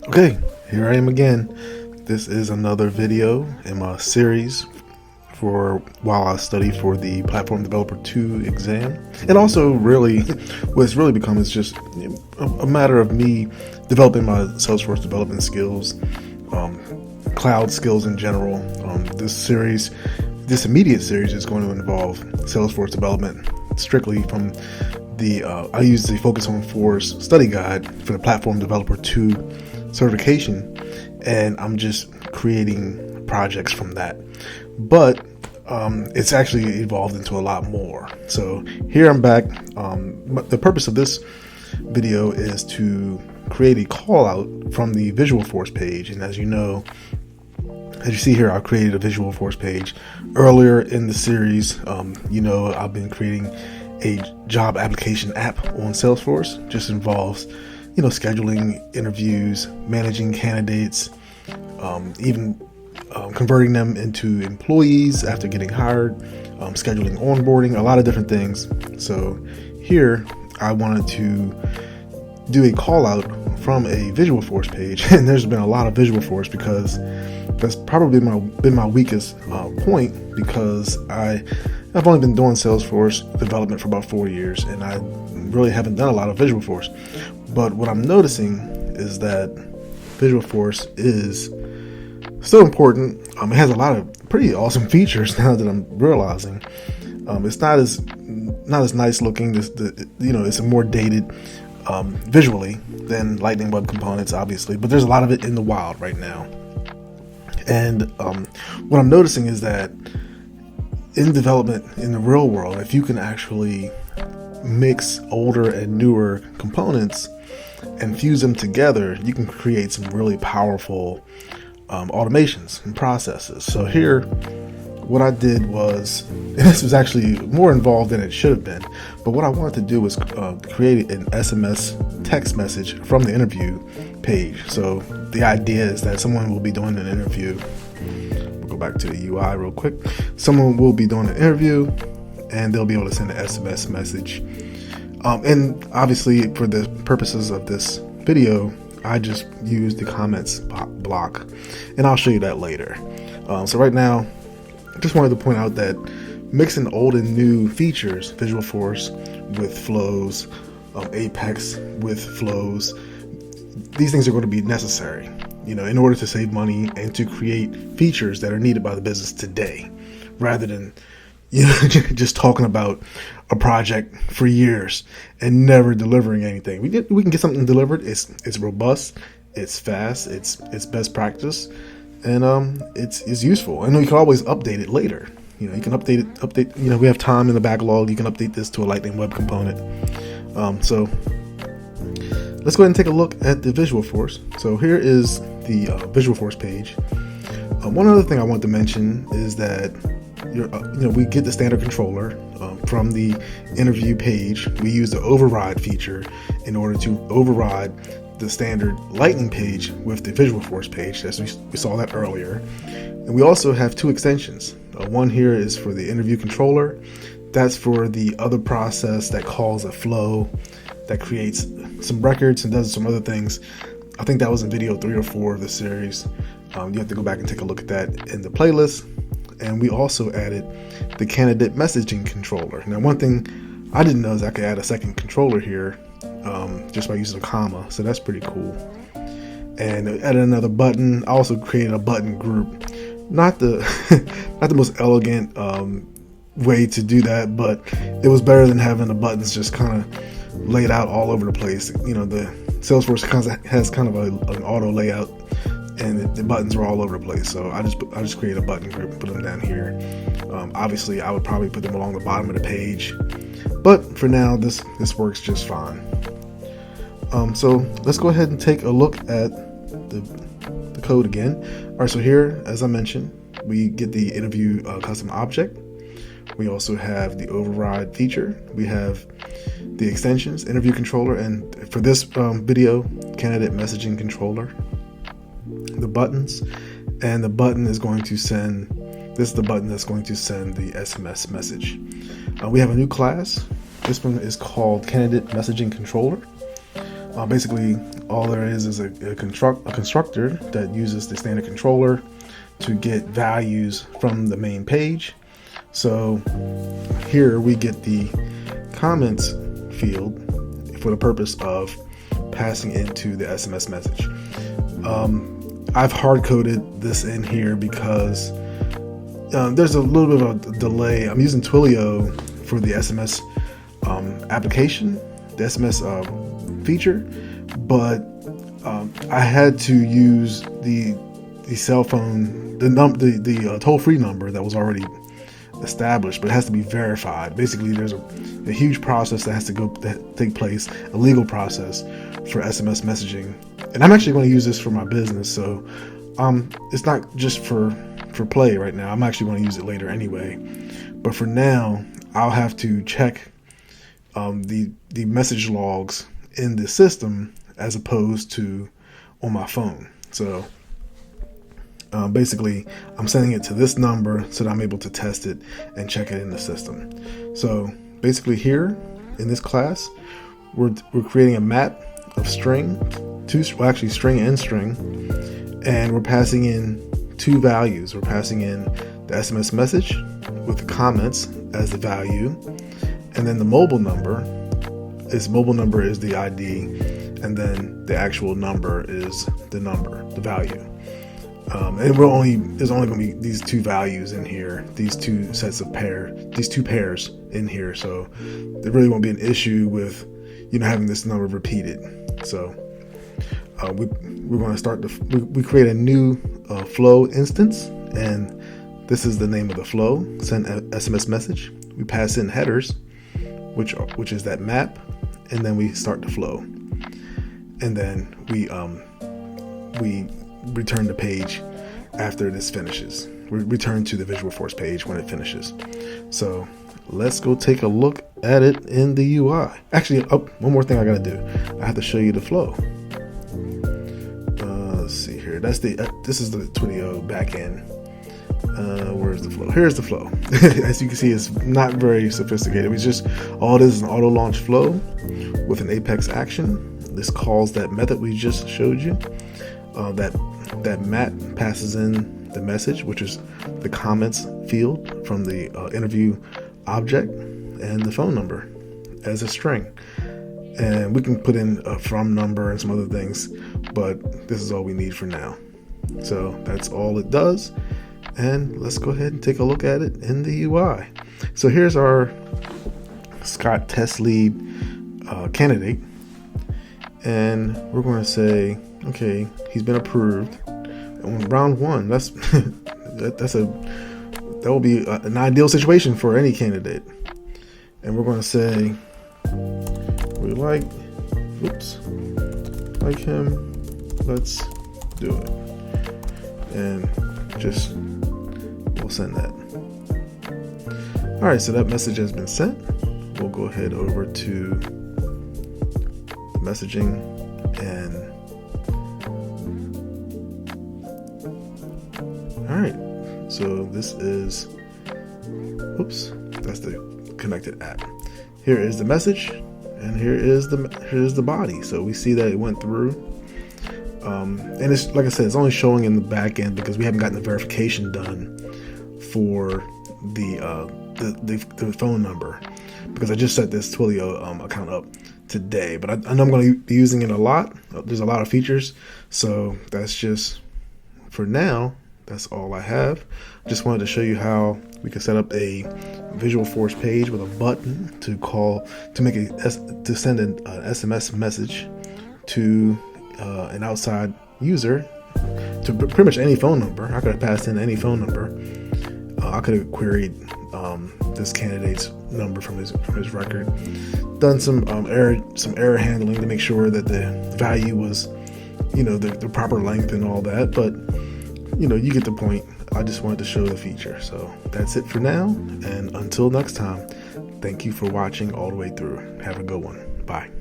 Okay, here I am again. This is another video in my series for while I study for the Platform Developer 2 exam. And also really, what it's really become is just a matter of me developing my Salesforce development skills, cloud skills in general. This immediate series is going to involve Salesforce development strictly from I use the Visualforce study guide for the Platform Developer 2 certification, and I'm just creating projects from that. But it's actually evolved into a lot more. So here I'm back. The purpose of this video is to create a call out from the Visualforce page, and as you see here, I created a Visualforce page earlier in the series. I've been creating a job application app on Salesforce. Just involves, scheduling interviews, managing candidates, even converting them into employees after getting hired, scheduling onboarding, a lot of different things. So here I wanted to do a call out from a Visualforce page, and there's been a lot of Visualforce because that's probably been my weakest point, because I've only been doing Salesforce development for about 4 years, and I really haven't done a lot of Visualforce. But what I'm noticing is that Visualforce is still important. It has a lot of pretty awesome features now that I'm realizing. It's not as nice looking. It's a more dated visually than Lightning Web Components, obviously, but there's a lot of it in the wild right now. And what I'm noticing is that in development in the real world, if you can actually mix older and newer components and fuse them together, you can create some really powerful automations and processes. So here, what I did was, and this was actually more involved than it should have been, but what I wanted to do was create an SMS text message from the interview page. So the idea is that someone will be doing an interview. We'll go back to the UI real quick. Someone will be doing an interview, and they'll be able to send an SMS message. And obviously, for the purposes of this video, I just use the comments block, and I'll show you that later. So right now, I just wanted to point out that mixing old and new features, Visualforce with flows, Apex with flows, these things are going to be necessary, in order to save money and to create features that are needed by the business today, rather than just talking about a project for years and never delivering anything. We can get something delivered. It's robust, it's fast, it's best practice, and it's useful. And you can always update it later. You can update. We have time in the backlog. You can update this to a Lightning Web Component. So let's go ahead and take a look at the Visualforce. So here is the Visualforce page. One other thing I want to mention is that we get the standard controller from the interview page. We use the override feature in order to override the standard Lightning page with the Visualforce page, as we saw that earlier. And we also have two extensions. One here is for the interview controller. That's for the other process that calls a flow that creates some records and does some other things. I think that was in video 3 or 4 of the series. You have to go back and take a look at that in the playlist. And we also added the candidate messaging controller. Now, one thing I didn't know is I could add a second controller here just by using a comma. So that's pretty cool. And I added another button. I also created a button group. Not the not the most elegant way to do that, but it was better than having the buttons just kind of laid out all over the place. The Salesforce has kind of an auto layout, and the buttons are all over the place. So I just created a button group and put them down here. Obviously, I would probably put them along the bottom of the page, but for now, this works just fine. So let's go ahead and take a look at the code again. All right, so here, as I mentioned, we get the interview custom object. We also have the override feature. We have the extensions, interview controller, and for this video, candidate messaging controller. The buttons, and the button is going to send. This is the button that's going to send the SMS message. We have a new class. This one is called Candidate Messaging Controller. Basically, all there is a constructor that uses the standard controller to get values from the main page. So here we get the comments field for the purpose of passing into the SMS message. I've hard coded this in here because there's a little bit of a delay. I'm using Twilio for the SMS application, the SMS feature, but I had to use the cell phone, the toll-free number that was already established, but it has to be verified. Basically, there's a huge process that has to take place, a legal process for SMS messaging. And I'm actually going to use this for my business, so it's not just for play right now. I'm actually going to use it later anyway. But for now, I'll have to check the message logs in the system as opposed to on my phone. So basically, I'm sending it to this number so that I'm able to test it and check it in the system. So basically here in this class, we're creating a map of string, string and string, and we're passing in two values. We're passing in the SMS message with the comments as the value, and then the mobile number is the ID, and then the actual number is the value. And there's only going to be these two values in here, these two pairs in here. So there really won't be an issue with having this number repeated. So we're going to start we create a new flow instance, and this is the name of the flow. Send a SMS message. We pass in headers, which is that map, and then we start the flow, and then we return the page after this finishes. We return to the Visualforce page when it finishes. So let's go take a look at it in the UI. Actually, one more thing I gotta do. I have to show you the flow. Let's see here. This is the Twilio backend. Where's the flow? Here's the flow. As you can see, it's not very sophisticated. It's just all it is an auto launch flow with an Apex action. This calls that method we just showed you. That Matt passes in the message, which is the comments field from the interview object, and the phone number as a string. And we can put in a from number and some other things, but this is all we need for now. So that's all it does. And let's go ahead and take a look at it in the UI. So here's our Scott test lead candidate. And we're going to say, okay, he's been approved. On round one, that will be an ideal situation for any candidate. And we're going to say we like him, let's do it, and just we'll send that. All right, so that message has been sent. We'll go ahead over to messaging, and all right, so this is that's the connected app. Here is the message, and here's the body. So we see that it went through, and it's like I said, it's only showing in the back end because we haven't gotten the verification done for the phone number, because I just set this Twilio account up today, but I know I'm going to be using it a lot. There's a lot of features, so that's just for now. That's all I have. Just wanted to show you how we can set up a Visualforce page with a button to send an SMS message to an outside user to pretty much any phone number. I could have passed in any phone number. I could have queried this candidate's number from his record, done some error handling to make sure that the value was, the proper length and all that. But you get the point. I just wanted to show the feature. So that's it for now. And until next time, thank you for watching all the way through. Have a good one. Bye.